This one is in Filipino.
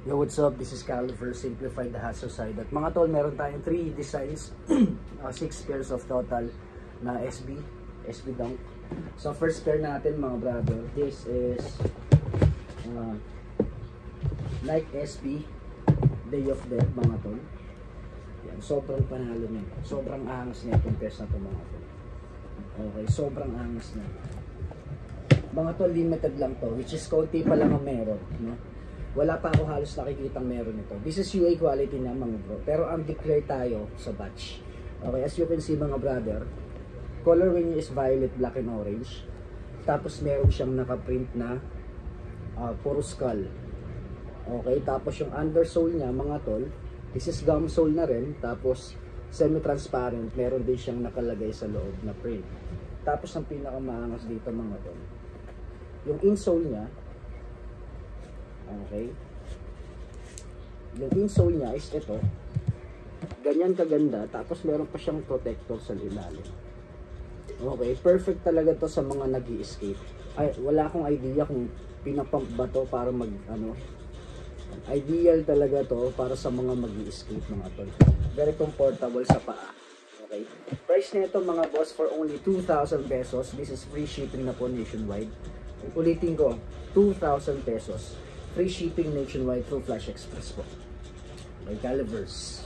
Yo, what's up? This is Caliver, Simplified the Hassle Side. At mga tol, meron tayong 3 designs, 6 pairs of total na SB Dunk. So first pair natin mga brother, this is Nike SB Day of Death mga tol. Yan, sobrang panalo niya. Sobrang angas niya itong pairs na ito mga tol. Okay, sobrang angas niya. Mga tol, limited lang to, which is konti pa lang ang meron, no? Wala pa ako halos nakikitang meron ito. This is UA quality na mga bro. Pero ang declare tayo sa batch. Okay, as you can see mga brother, colorway niya is violet, black, and orange. Tapos meron siyang nakaprint na puro skull. Okay, tapos yung undersole niya mga tol, this is gum sole na rin. Tapos semi-transparent, meron din siyang nakalagay sa loob na print. Tapos ang pinakamaangas dito mga tol, yung insole niya. Okay, yung insole niya is ito, ganyan kaganda, tapos meron pa siyang protector sa ilalim. Okay, perfect talaga to sa mga nag-i-escape. Ay, wala akong idea kung pinapump ba to para mag ideal talaga to para sa mga mag-i-escape mga tol. Very comfortable sa paa. Okay, price nito mga boss for only 2,000 pesos. This is free shipping na po nationwide. Ulitin ko, 2,000 pesos. Free shipping nationwide through Flash Express po. By Calivers.